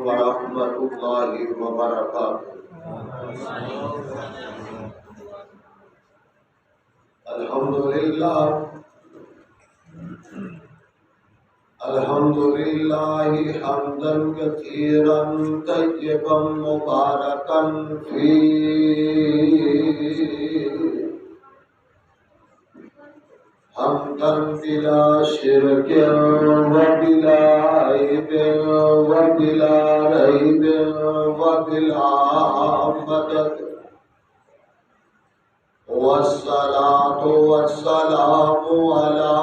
ورحمۃ اللہ وبرکاتہ۔ الحمدللہ حمدا کثیرا طیبا مبارکا فیہ، حمدا بلا شرک وبلا عیب وبلا ریب وبلا مدد، والصلاة والسلام على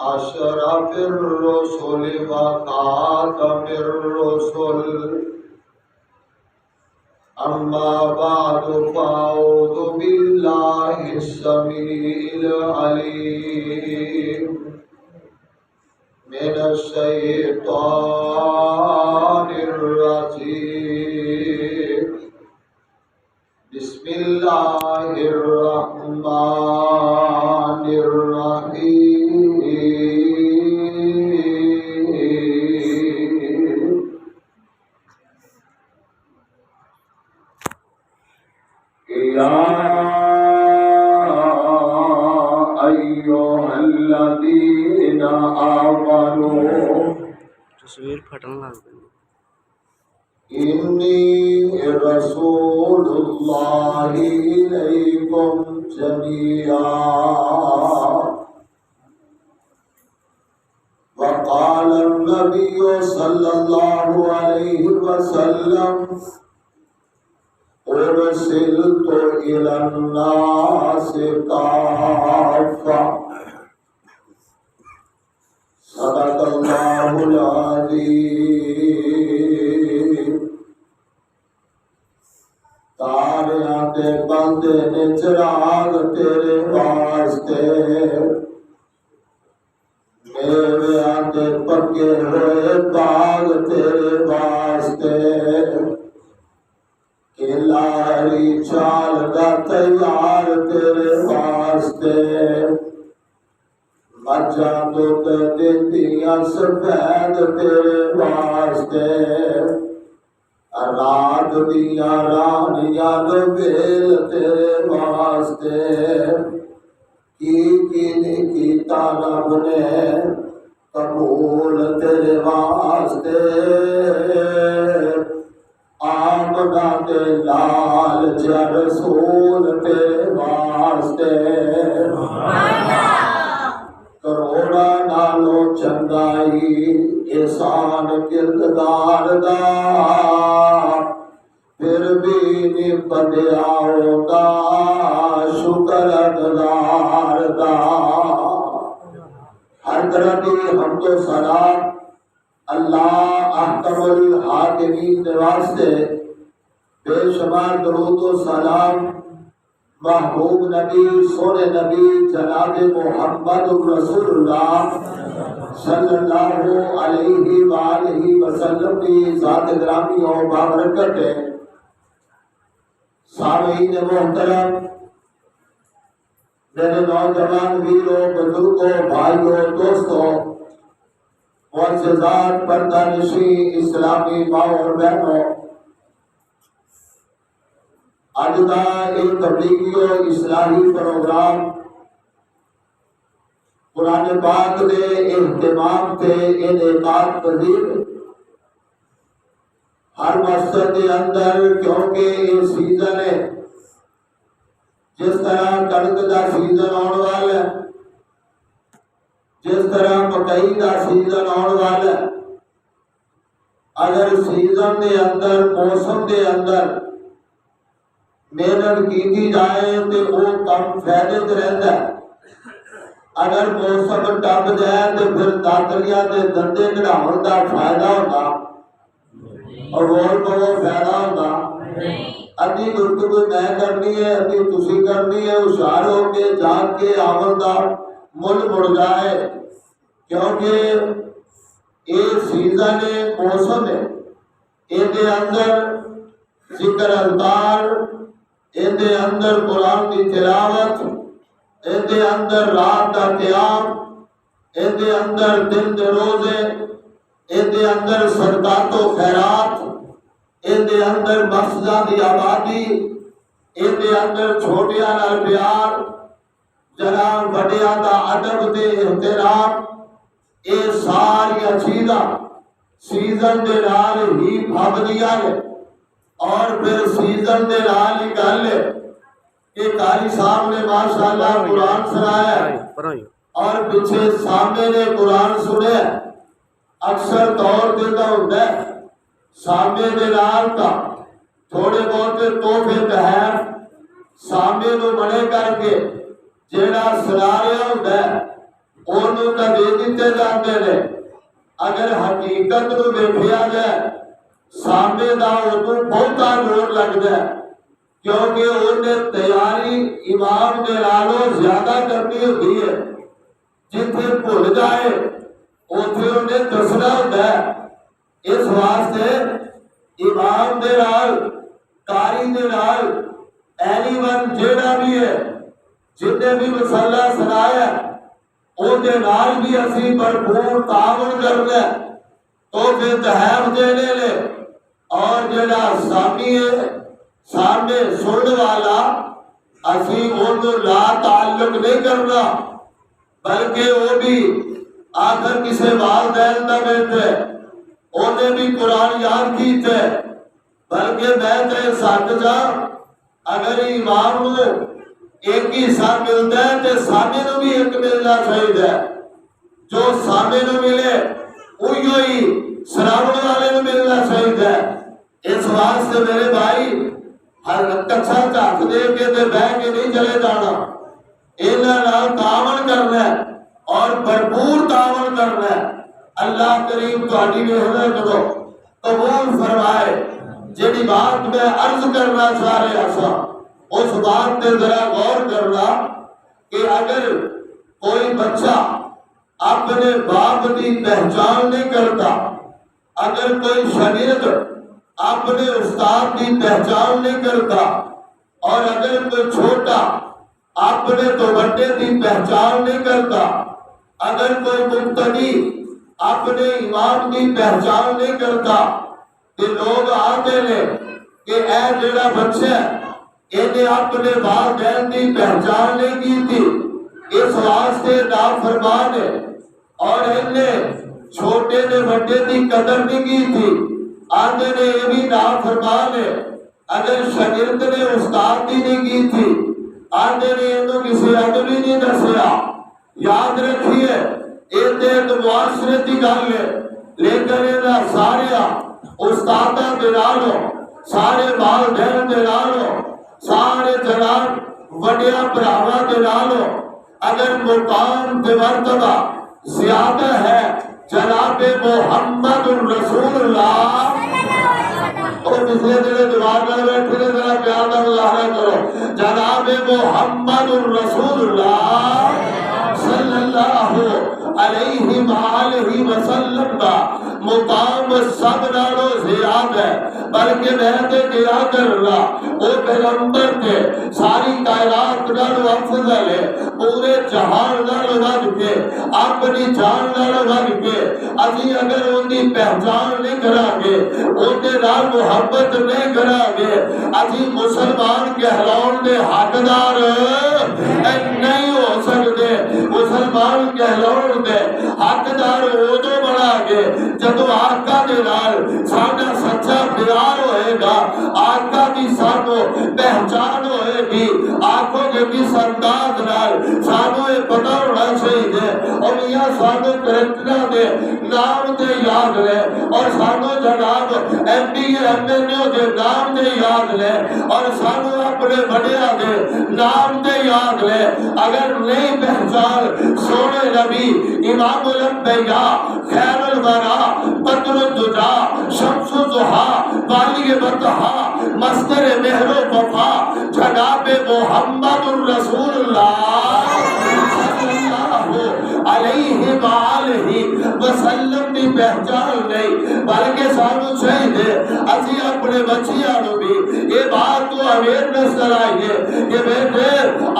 أشرف الرسل وخاتم الرسل، أما بعد فأعوذ بالله السميع العليم من الشيطان الرجيم، بسم الله الرحمن الرحيم۔ يا أيها الذين آمنوا تصویر پھٹن لگ گئی۔ إني رسول الله إليكم جميعا، وقال النبي صلى الله عليه وسلم أرسلت إلى الناس كافة، صدق الله العظيم۔ تاریاں دے بندے نے چراغ تیرے واسطے، میویاں دے پکے ہوئے باغ تیرے واسطے، کھلاری چال دا تیار تیرے واسطے، مجھاں دودھ دیندیاں سفید تیرے واسطے، رات دیاں رانیاں لبیل تیرے واسطے، کی نہیں کیتا رب نے قبول تیرے واسطے، آمدہ تے لال جا رسول تیرے واسطے، کروڑا نالو چنگائی احسان کردگار دا، پھر بھی نہیں بدیا ہوگا شکر گزار دا۔ ہر طرح کی حمد و ثنا اللہ احکم الحاکمین کے واسطے، بے شمار درود و سلام محبوب نبی سونے نبی جناب محمد رسول اللہ صلی اللہ علیہ وآلہ وسلم کی ذات گرامی اور بابرکت ہے۔ سامعین محترم، میرے نوجوان ویروں، بزرگوں، بھائیوں، دوستوں، معززات، پردہ نشین اسلامی ماں اور بہنوں، آج کا ایک تبلیغی و اصلاحی پروگرام قرآن پاک دے اہتمام تے انعقاد پذیر ہر مسجد کے اندر، کیونکہ یہ سیزن ہے، جس طرح کڑک دا سیزن آنے والا ہے، جس طرح مکئی دا سیزن آنے والا ہے، اگر سیزن دے اندر موسم دے اندر محنت کی جائے تو وہ کم فائدے رہتا ہے، اگر موسم ٹپ جائے تو پھر داتریاں دے دندے کڑاون دا فائدہ ہوگا اور اور کو وہ فائدہ ہوگا۔ ادھی گفتگو میں کرنی ہے، ادھی تسی کرنی ہے، ہوشیار ہو کے جاگ کے عمل دا مل مڑ جائے، کیونکہ یہ سیزن ہے، موسم ہے، یہ اندر ذکر اذکار، اندے اندر قرآن کی تلاوت، اندے اندر رات کا قیام، اندے اندر دن دے روزے، اندے اندر صدقات و خیرات، اندے اندر مسجداں دی آبادی، اندے اندر چھوٹیاں نال پیار، جناب بڑیاں دا ادب تے احترام، اے ساری چیزاں سیزن دے نال ہی پابندیاں نے۔ اور پھر سیزن دے نال ہی گل ہے کہ قاری صاحب نے ماشاءاللہ قرآن سنایا ہے اور پیچھے سامنے نے قرآن سنے، اکثر طور تے دا ہوندا ہے سامنے دے نال تا تھوڑے بہت تحفے تحائف سامنے نو منے کر کے جیڑا سنا رہا ہوندا ہے اونوں تا دے دتے جاندے نے۔ اگر حقیقت نو ویکھیا جائے سامنے دا اونوں بہتا زور لگدا ہے، کیونکہ انہیں تیاری امام دے نالوں زیادہ کرنی ہوتی ہے۔ جتھے بھول جائے اوتھے انہیں دسنا ہوتا ہے۔ اس واسطے امام دے نال، قاری دے نال، اینی ون جیڑا بھی ہے جن نے بھی مسئلہ سنایا او دے نال بھی اسی بھرپور تعاون کرنا ہے، تو پھر تحائف دینے لے۔ اور جڑا سامی ہے سامنے سننے والا اسی انہوں لا تعلق نہیں کرنا، بلکہ وہ بھی آخر کسے والدین دا بیٹھے انہیں بھی قرآن یاد کیتے، بلکہ میں تے ساتھ جا اگر امام نو ایک ہی حصہ ملتا ہے تو سامنے نو بھی ایک ملنا چاہیے، جو سامنے نو ملے وہی سراؤنڈ والے نو ملنا چاہیے۔ اس واسطے میرے بھائی ہر کچھا چاک دے کے تے بہ کے نہیں چلے جانا، انہاں نال تعاون کرنا ہے اور بھرپور تعاون کرنا ہے۔ اللہ کریم تہاڈی محنت کو قبول فرمائے۔ جہی بات میں عرض کرنا چاہ رہا سا اس بات تے ذرا غور کرنا کہ اگر کوئی بچہ اپنے باپ کی پہچان نہیں کرتا، اگر کوئی شاگرد اپنے استاد کی پہچان نہیں کرتا، اور اگر کوئی چھوٹا اپنے تو بڑے کی پہچان نہیں کرتا، اگر کوئی مقتدی اپنے امام کی پہچان نہیں کرتا، کہ لوگ آتے ہیں کہ اے جڑا بچہ انہیں اپنے والدین کی پہچان نہیں کی تھی، اس واسطے نافرمان ہے، اور انہیں چھوٹے نے بڑے کی قدر نہیں کی تھی، آدھے نے یہ بھی نافرمان ہے۔ اگر شاگرد نے استاد کی نہیں کی تھی، آدھے نے انہوں کسی ادب ہی نہیں دسیا۔ یاد رکھیے ایک معاشرے کی گل ہے، لیکن انہاں سارے استاداں دے نالوں، سارے والدین دے نالوں، سارے جناب وڈیاں بھراواں دے نالوں اگر مقام تے مرتبہ زیادہ ہے جناب محمد الرسول اللہ، اور پچھلے دن دیوار میں بیٹھے نے ذرا پیار کا مظاہرہ کرو، جناب محمد الرسول اللہ صلی اللہ علیہ وآلہ وسلم کا مقام سب نالوں زیادہ ہے، بلکہ میں تے کیا کر رہا وہ پیغمبر تھے، ساری کائنات نالوں افضل ہے، پورے جہان نالوں بڑھ کے اپنی جان نالوں بڑھ کے ابھی اگر ان کی پہچان نہیں کرا گے، ان کے نال محبت نہیں کرا گے، ابھی مسلمان کہلاؤن دے حقدار نہیں ہو سکتے۔ مسلمان کہلاؤن دے حقدار ادو بنا گے جدو آقا دے نال ساڈا سچا پیار ہوئے گا، آقا دی سانو پہچان ہوئے گی، آقا دے کس انداز نال سانو یہ پتہ ہونا چاہیے، اور یہ سانو کرکٹرہ دے نام دے یاد لے، اور سانو جناب ایم پی ایم این او دے نام دے یاد لے، اور سانو اپنے بڑیا دے نام دے یاد لے۔ اگر نہیں پہچان سونے نبی امام الانبیاء خیر الورا بدر الدجا شمس الضحیٰ والی بطحا مصدر مہر و وفا جناب محمد الرسول اللہ صلی اللہ علیہ وآلہ وسلم کی پہچان نہیں، بلکہ سانو چاہیے اسی اپنے بچیاں نو بھی یہ بات تو اویئرنس کرائیے کہ بیٹے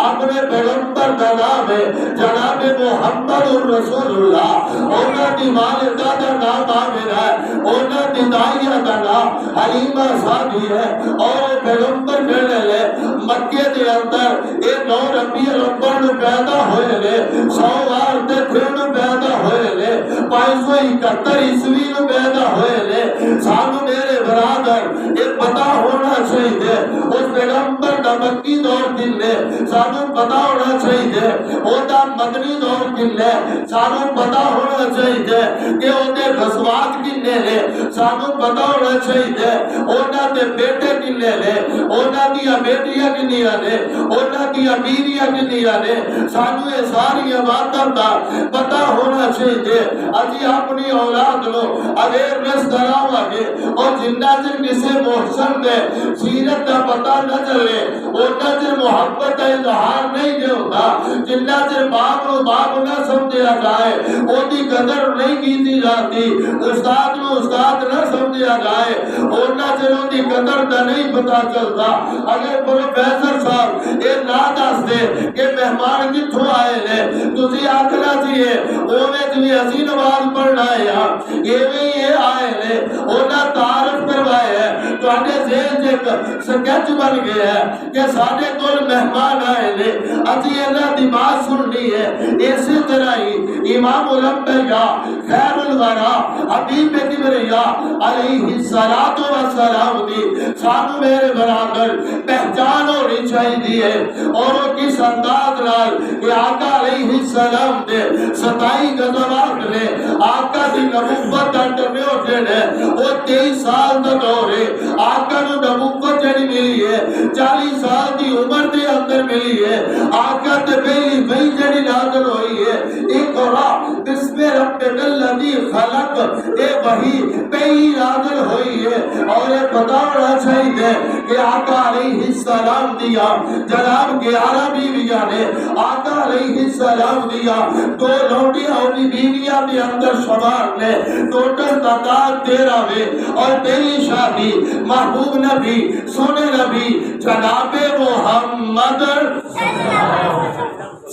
اپنے پیغمبر کا نام ہے جناب محمد الرسول اللہ، انہوں کی والدہ کا نام عامر ہے، انہوں کی دائیہ کا نام حلیمہ سعدی ہے، اور پیغمبر کہنے لے مکے دے اندر ایک 9 ربیع الاول نو پیدا ہوئے لے، سوار تے پھر پیدا ہوئے لے، 571 عیسوی نو پیدا ہوئے لے۔ سانو میرے برادر ایک پتہ ہونا چاہیے اس پیغمبر دا مکی دور کلے، سانو پتہ ہونا چاہیے او دا مدنی دور کلے، سانو پتہ ہونا چاہیے کہ او دے غزوات کلے لے، سانو پتہ ہونا چاہیے اونا دے بیٹے کلے لے، اونا دیا بیٹیاں کنیاں نے، اونا دیا بیویاں کنیاں نے، سانو یہ ساری باتاں دا پتہ ہونا چاہیے۔ اجی اپنی اولاد لو اویئرنس کراوا گے، اور جنہ چر کسی محسن دے سیرت دا پتہ نہ چلے اونا چر محبت دا اظہار نہیں دے ہوتا، جنہ چر باپ نو باپ نہ سمجھیا جائے او دی قدر نہیں کیتی جاتی، استاد نو استاد نہ سمجھیا جائے اونا چر او دی قدر دا نہیں پتہ چلتا۔ اگر پروفیسر صاحب یہ نہ دس دے کہ مہمان کتھوں آئے لے، تسی آکھنا چاہیے اوویں جی اسی نماز پڑھنا ہے، ایویں یہ آئے لے انہاں تعارف کروائے ہے، تواڈے ذہن چ ایک سکیچ بن گیا ہے کہ ساڈے کول مہمان آئے لے، اسی انہاں دی بات سننی ہے۔ اسی طرح ہی امام الانبیاء خیر الورا حبیب کبریا علیہ الصلوۃ والسلام دی سانو میرے برابر پہچان ہونی چاہیے، اور وہ کس انداز نال کہ آقا علیہ السلام دے 27 غزوات نے آقا دی نبوت دا ٹرمیوٹڈ ہے، وہ 23 سال دا دور ہے، آقا نو نبوت جڑی ملی ہے 40 سال دی عمر دے اندر ملی ہے، آقا تے پہلی وحی جڑی نازل ہوئی ہے اقرا بسم ربک الذی خلق، اے وحی پہلی نازل ہوئی ہے، اور یہ پتہ ہونا چاہیے کہ آقا علیہ السلام دیا جناب 11 بیویاں نے، آقا علیہ السلام دیا 2 لونڈیاں اور بیویاں بھی اندر شمار نے، ٹوٹل تعداد 13 ہے، اور پہلی شادی محبوب نبی سونے نبی جناب محمد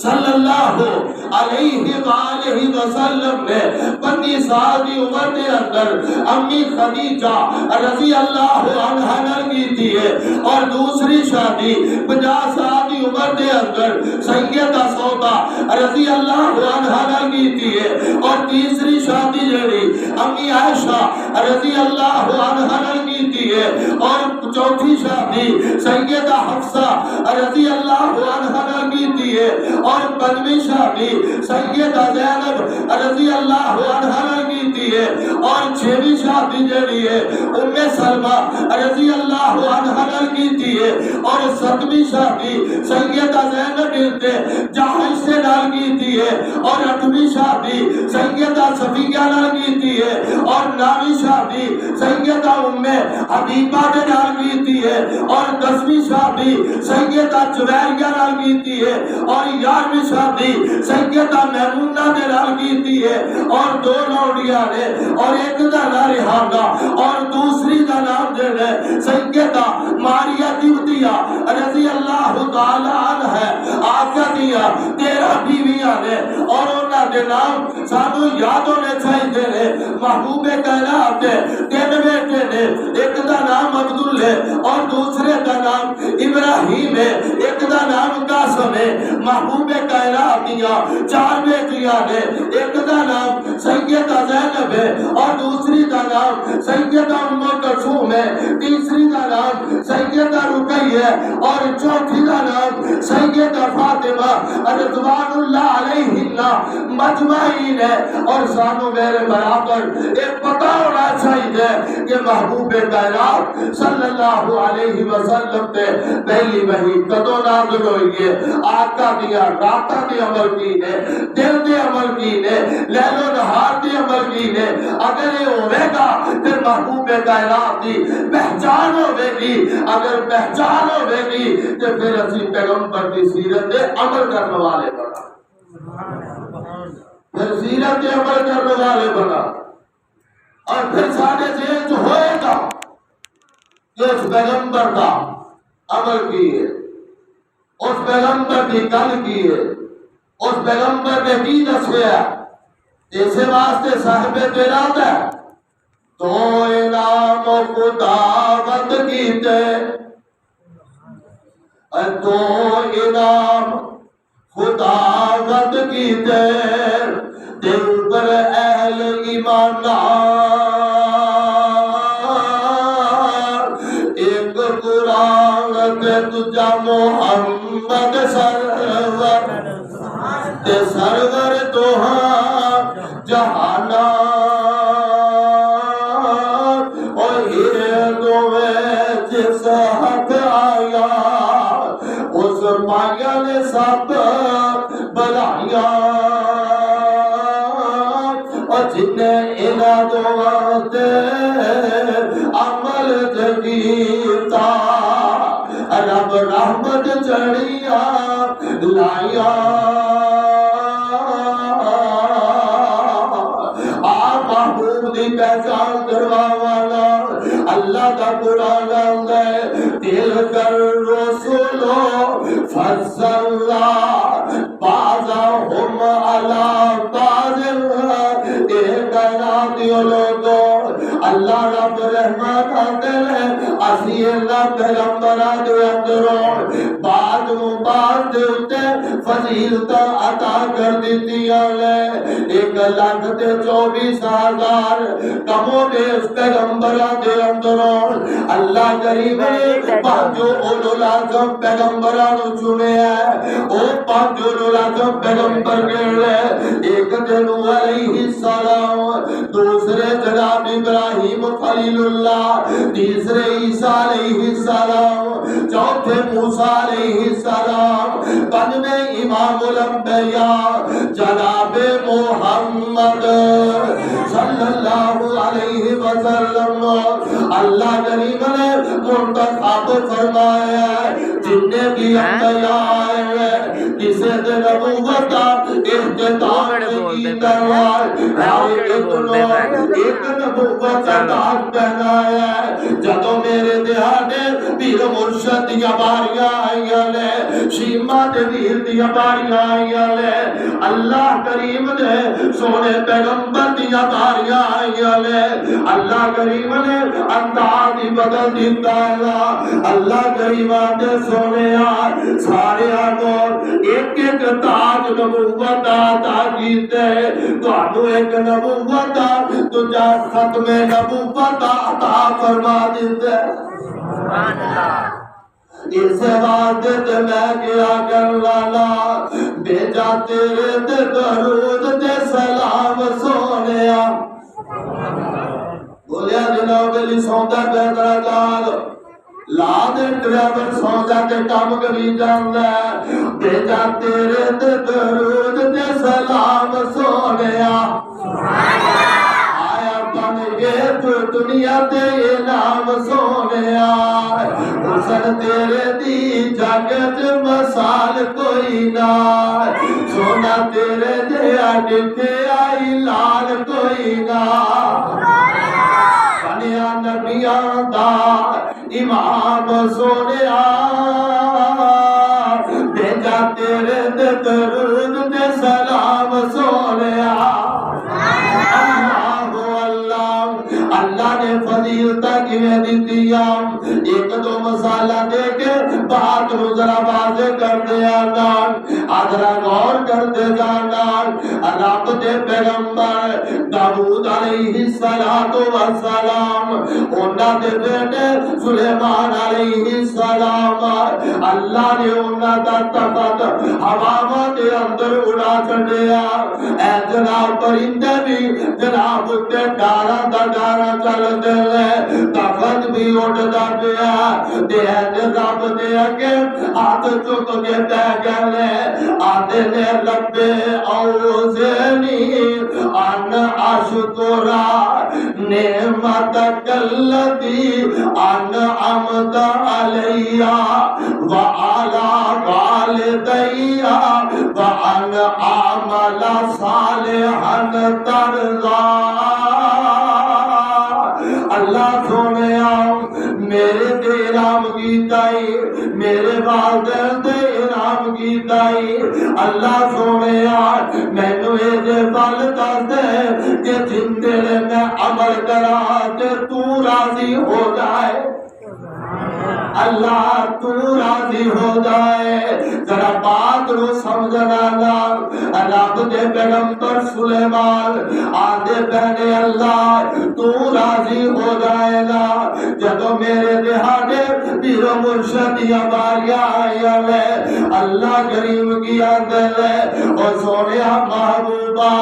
صلی اللہ علیہ وآلہ وسلم نے 25 سال دی عمر دے اندر امی خدیجہ رضی اللہ عنہا نال کیتی ہے، اور دوسری شادی 50 سال دی عمر دے اندر سیدہ سودا رضی اللہ عنہا نال کیتی ہے، اور تیسری شادی جڑی امی عائشہ رضی اللہ عنہا نال کیتی ہے، اور چوتھی شادی سیدہ حفصہ رضی اللہ عنہا نال کیتی ہے، اور 5ویں شادی سیدہ زینب رضی اللہ عنہا نال کیتی ہے، اور 6ویں شادی جڑی ہے ام سلمہ رضی اللہ عنہا نال کیتی ہے، اور 7ویں شادی سیدہ زینب بنت جحش سے نال کیتی ہے، اور 8ویں شادی سیدہ صفیہ نال کیتی ہے، اور 9ویں شادی سیدہ ام حبیبہ دے نال کیتی ہے، اور 10ویں شادی سیدہ جویریہ نال کیتی ہے، اور 11ویں شادی سیدہ میمونہ دے نال کیتی ہے، اور 2 لونڈیاں نے، اور ایک دا نام ریحانہ اور دوسری دا نام جڑا سیدہ ماریہ قبطیہ رضی اللہ تعالی عنہ ہے۔ آقا دیا 13 بیویاں نے، اور انہاں دے نام سانو یاد ہونے چاہیے نے۔ محبوب کائنات دے 3 بیٹے نے، ایک دا نام عبداللہ اور دوسرے دا نام ابراہیم ہے، ایک دا نام قاسم ہے۔ محبوب کائنات دیا 4 بیٹیاں نے، ایک دا نام سیدہ زینب ہے، اور دوسری کا نام سیدہ ام کلثوم ہے، تیسری کا نام سیدہ رقیہ ہے، اور چوتھی کا نام سیدہ فاطمہ رضوان اللہ علیہن مجمعین ہے۔ اور سانو میرے برابر ایک پتہ ہونا چاہیے کہ محبوب کائنات صلی اللہ علیہ وسلم تے پہلی وحی کدوں نازل ہوئی ہے؟ آقا دیا راتاں دے عمل کی نے، دل دے عمل کی نے، لیل و نہار دے عمل کی نے۔ اگر یہ ہوئے گا پھر محبوب کائنات دی پہچان ہوئے گی، اگر پہچان ہوئے گی تو پھر اسی پیغمبر کی سیرت دے عمل کرنے والے بنا، پھر سیرت دے عمل کرنے والے بنا، اور پھر سارے ذہن جو ہوئے گا کہ اس پیغمبر کا عمل کیے، اس پیغمبر کی گل کیے، اس پیغمبر نے کی دسیا، اس واسطے صاحب بلاد ہے تو انعام خدا بند کیتے، تو انعام خدا بند کیتے، دل پر اہل ایمان ایک قرآن تے تجا محمد سرور تے سرور تو جہانا اور یہ دوے جس حق آیا اس مایا نے سب بلائیا اور جنہیں انہاں دعا دے عمل جگیتا رب رحمت چڑھیا لائیا محبوب دی پہچان کروا والا اللہ کا قرآن ہے دل کر رسولو فضلہ بعضہم علی بعض ایک کائناتیوں لوگوں اللہ رب رحمت آتے ہیں اسی اللہ پیغمبران دے اندروں بعد مباد دے اتے فضیلتہ عطا کر دیتی آلے 1,24,000 کموں نے اس پیغمبران دے اندروں اللہ کریم نے پانچو اولو العظم پیغمبران چنے ہیں او پانچو اولو العظم پیغمبر گرلے ایک دنو علیہ السلام دوسرے جناب ابراہیم خلیل اللہ تیسرے عیسیٰ علیہ السلام چوتھے موسیٰ علیہ السلام پنجویں امام الانبیاء جناب محمد صلی اللہ علیہ وسلم اللہ کریم نے منتخب فرمایا جنہیں بھی انبیاء آئے کسے دے نبوت اختتام کی دروار ایک نبوت دان پہنایا جدو میرے دہانے پیر مرشد دیا باریاں آئیاں لے شیمہ دے ویر دیا باریاں آئیاں لے اللہ کریم نے سونے پیغمبر دیا باریاں آئیاں لے اللہ کریم نے انداز بدل دیتا ہے اللہ کریم نے سونے آئے سارے آنور ایک ایک تاج نبوت آتا کیتے تو انو ایک نبوت تو جا ختم نبوت عطا فرما دیتے اس واسطے تے میں کیا کر لالا بھیجا تیرے تے درود تے سلام سونیا بولیا جناب علی سوندا بہترا جال لا دے ڈرائیور سوندا تے کام کری جاندا بھیجا تیرے تے درود تے سلام سونیا دنیا تے نام سونے آئے حسن تیرے دی جاگت مسال کوئی نہ سونا تیرے دیا ڈٹھے آئی لال کوئی نہ بنیا نبیان دا امام سونے آئے بھیجا تیرے دے درود دے سلام سونے آئے اللہ نے فضیلتہ کی دیتی ایک دو مسالہ دے کے بات ذرا واضح کر دیا ادھرا غور کر دے جانا رب دے پیغمبر داؤد علیہ السلام انہاں دے بیٹے سلیمان علیہ السلام اللہ نے انہاں دا تخت ہواواں دے اندر اڑا چھڈیا اے جناب پرندے بھی جناب تے ڈاراں دا ڈارا چل دے تخت بھی اڑدا پیا تے رب دے اگے ہاتھ چک کے تے گلے آدھے نے ربے اوزنی ان اشکرا نعمتک اللتی انعمت علیہ وعلی والدیہ وان اعمل صالحا ترضا اللہ سونے میرے تے انعام کیتا ہے میرے والدین تے انعام کیتا ہے اللہ سونے مینوں اے دے پل دس دے کہ جن دل میں عمل کرا تے تو راضی ہو جائے اللہ تو راضی ہو جائے ذرا بات رو سمجھنا نا رب دے پیغمبر سلیمان آدھے پہنے اللہ تو راضی ہو جائے نا جدو میرے دہاڑے پیر و مرشد یا باریاں آیا لے اللہ کریم کی آدھے لے اور سونے محبوبہ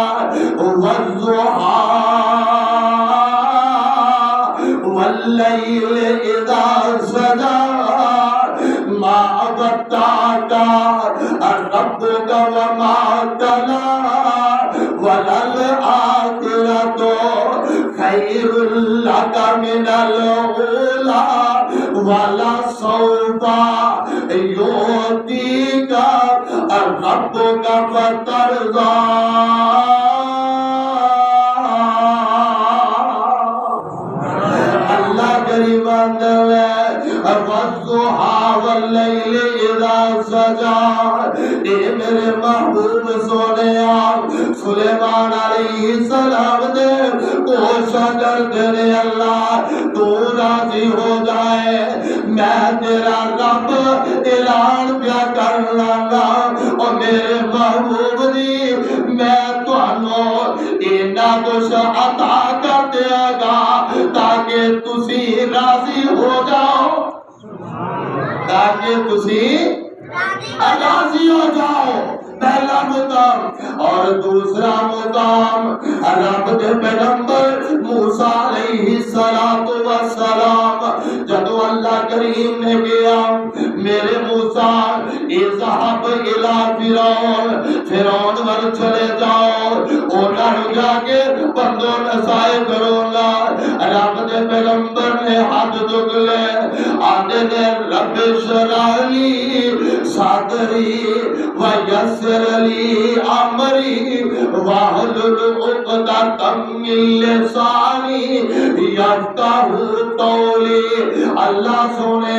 والضحا واللیل اذا سجا ما ودعك ربك وما قلى وللآخرة خير لك من الأولى ولسوف يعطيك ربك فترضى والضحى واللیل اذا سجا اے میرے محبوب سونے سلیمان علیہ السلام دے کوشش کرتے نے اللہ تو راضی ہو جائے میں تیرا رب اعلان پیا کرنا گا اور میرے محبوب دی میں تانوں اینا کچھ عطا کر دیا گا تاکہ تسی راضی ہو جاؤ تاکہ تسی راضی ہو جاؤ پہلا مقام اور دوسرا مقام رب دے پیغمبر موسیٰ علیہ السلام جدو اللہ کریم نے کیا میرے موسیٰ اذهب الى فرعون ور چلے جاؤ اونا جا کے بندوں نسائے کرو اللہ رب دے پیغمبر نے ہاتھ چک لے آدھے نے رب اشرح لی صدری ویسر لی امری واحلل عقدۃ من لسانی یفقہوا قولی اللہ سونے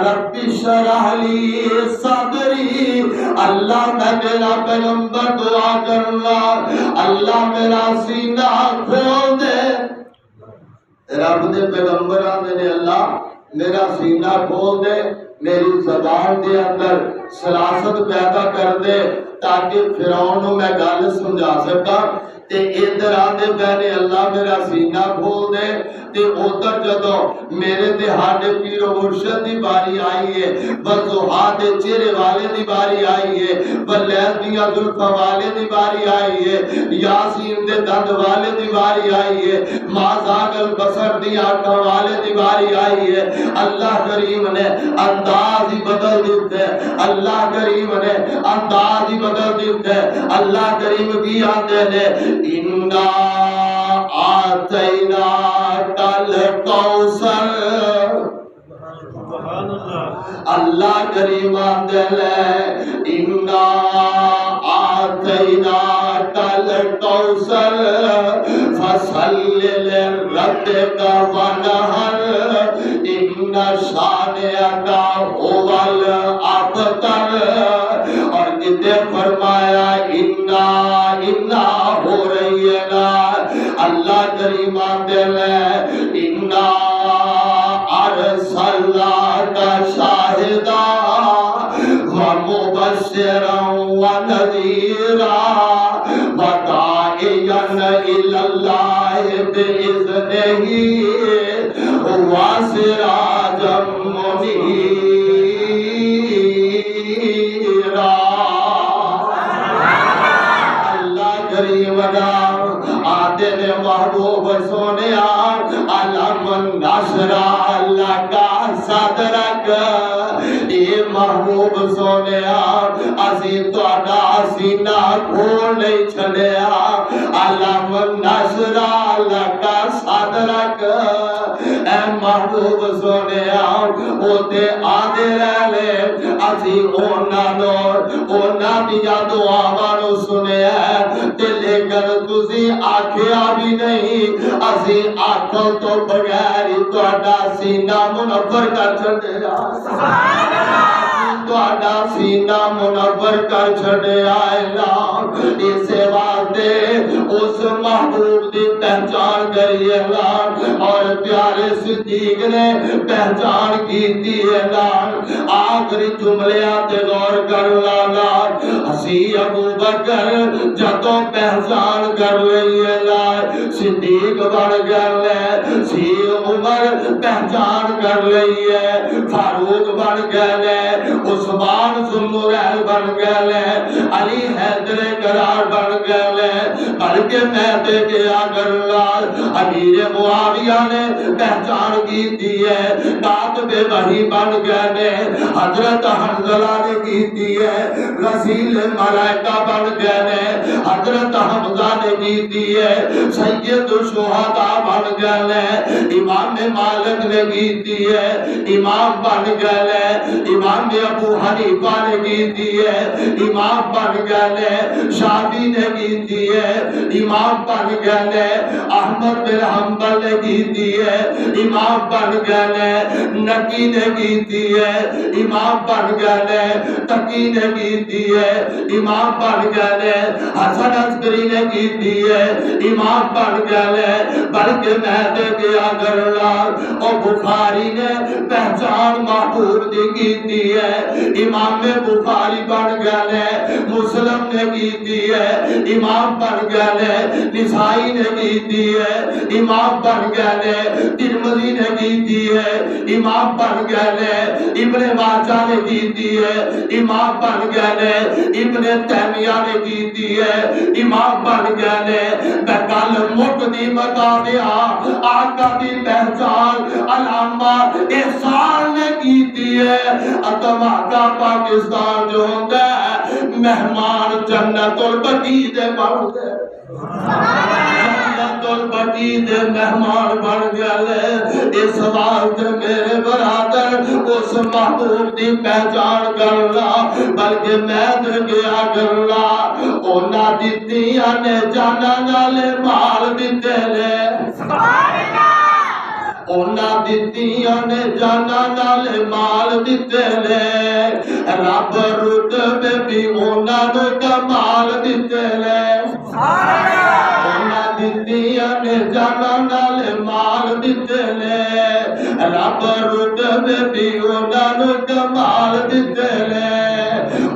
رب اشرح لی صدری اللہ میں میرا پیغمبر دعا کرنا اللہ میرا سینہ کھول دے رب دے پیغمبر آنے نے اللہ میرا سینہ کھول دے میری زبان دے اندر سلاست پیدا کر دے تاکہ فرعون میں گل سمجھا سکا تے ادھر آدھے پہنے اللہ میرا سینہ کھول دے تے ادھر جدو میرے دہاڑے پیر و مرشد دی باری آئی ہے والضحا دے چہرے والے دی باری آئی ہے واللیل دیاں زلفاں والے دی باری آئی ہے یاسین دے دند والے دی باری آئی ہے ما زاغ البصر دی آنکھاں والے دی باری آئی ہے اللہ کریم نے انداز ہی بدل دیتے اللہ کریم نے انداز ہی بدل دیتے اللہ کریم کی آتے نے اِنَّا آتَيْنَاكَ الْكَوْثَرَ اللہ کریم آتے لے اِنَّا آتَيْنَاكَ الْكَوْثَرَ فَصَلِّ لِرَبِّكَ وَانْحَرْ إِنَّ شَانِئَكَ هُوَ الْأَبْتَرُ اور کتے فرمایا اِنَّا ہو رہی ہے نا اللہ کریم آتے لے اِنَّا أَرْسَلْنَاكَ شَاهِدًا وَمُبَشِّرًا وَنَذِيرًا وَدَاعِيًا إِلَى اللَّهِ بِإِذْنِهِ وَسِرَاجًا مُنِيرًا اللہ کریم آتے نے محبوب سونے علم نشرح لک صدرک اے محبوب سونے اسی تہاڈا سینہ کھول نہیں چھڈیا علم نشرح لک صدرک اے محبوب سونے ہوتے آدھے رہ لے اسی اونا دیا دعاواں سنے تے لیکن تسی آکھیا بھی نہیں اسی آنکھوں تو بغیر تہاڈا سینہ منور کر چھڈیا تہاڈا سینہ منور کر چھڈیا اعلان اس واسطے اس محبوب دی پہچان کری اعلان اور پیارے صدیق نے پہچان کی اعلان آخری جملیاں تے غور کر لانا اسی ابو بکر جدوں پہچان کر لئی اعلان صدیق بن گئے سی عمر پہچان کر لئی ہے فاروق بن گئے عثمان ذوالنورین بن گئے علی حیدر قرار بن گئے بلکہ میں دے گیا گرلال امیر معاویہ نے پہچان کی دی ہے کاتب وحی بن گئے حضرت حنظلہ نے کی دی ہے رسول ملائکہ بن گئے حضرت حمزہ نے کی دی ہے سید الشہداء بن گئے امام مالک نے کی دی ہے امام بن گئے امام ابو حنیفہ نے کی دی ہے امام بن گئے شافعی نے کی دی ہے امام بن گئے احمد بن حنبل نے کی دی ہے امام بن گئے نقی نے کی دی ہے امام بن گئے تقی نے کی دی ہے امام بن گئے حسن عسکری نے کی دی ہے امام بن گئے بلکہ میں دے گیا گرلال اور بخاری نے پہچان محبوب دی کی ہے امام بخاری بن گئے مسلم نے کی دی ہے امام بن گئے نسائی نے کی دی ہے امام بن گئے ترمذی نے کی دی ہے امام بن گئے ابن ماجہ نے کی دی ہے امام بن گئے ابن تیمیہ نے کی دی ہے امام بن گئے بکل مقدی مقابعہ آقا دی پہچان علامہ احسان نے کی دی ہے اتما کا پاکستان جو ہوتا ہے مہمان جنت البقیع دے بن گئے جنت البقیع دے مہمان بن گئے اس واسطے میرے برادر اس محبوب دی پہچان کرنا بلکہ میں دے گیا کرنا اونا دیتیاں نے جانا نالے مال دیتے لے اونا دیتیاں نے جانا نالے مال دیتے لے رب رتبے بھی اونا نو کمال دیتے لے اونا دیتیاں نے جانا نالے مال دیتے لے رب رتبے بھی اونا نو کمال دیتے لے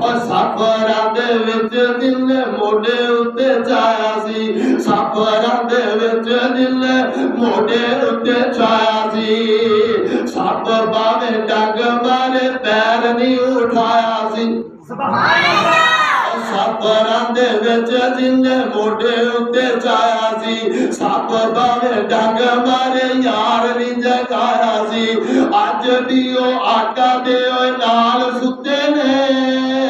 اور سفرہ دے وچ دل موڑے اتے چایا سی سفرہ دے وچ دل موڑے اتے چایا سی سب باوے ڈنگ مارے پیر نہیں اٹھایا سی سفرہ دے وچ دل موڑے اتے چایا سی سب باوے ڈنگ مارے یار نہیں جگایا سی اج بھی او آقا دے نال ستے نے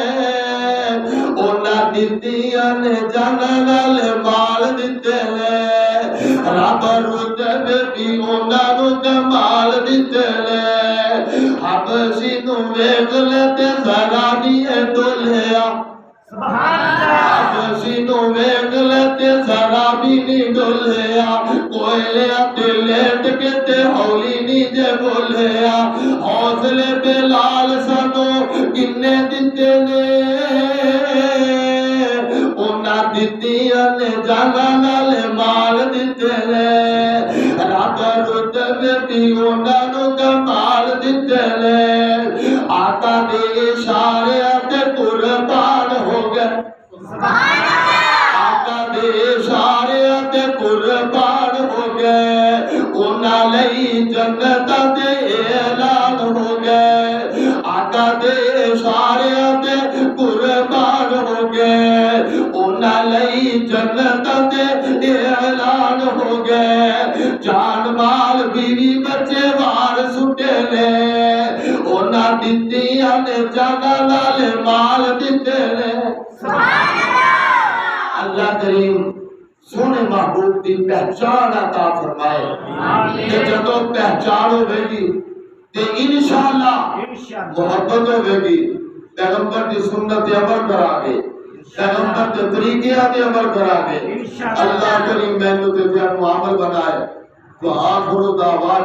دیتیاں نے جانا نالے مال دیتے لے رب رتبے بھی اونا نو کمال دیتے لے حبشی نو ویکھ لے تے ذرا نہیں ڈولیا حبشی نو ویکھ لے تے ذرا بھی نہیں ڈولیا کوئلیا تے لیٹ کے تے ہولی نہیں جے بولیا حوصلے بلال سنو کنے دیتے نے دیتیاں نے جانا نالے مال دیتے لے رب رتبے بھی اونا نو کمال دیتے لے آقا دے اشارے تے قربان ہو گئے آقا دے اشارے تے قربان ہو گئے اونا لئی جنت دے اعلان ہو گئے آقا دے اشارے تے قربان ہو گئے لئی جنت دے اعلان ہو گئے جان مال بیوی بچے وار سٹے لے اونا دیتیاں نے جانا نالے مال دیتے لے اللہ کریم سونے محبوب کی پہچان عطا فرمائے کہ جدو پہچان ہوئے گی تے انشاءاللہ محبت ہوئے گی پیغمبر کی سنت عمل کرا گے پیغمبر کے طریقے آدھے عمل کرا گے اللہ کریم میں نے عمل بنائے تو آخر دعوانا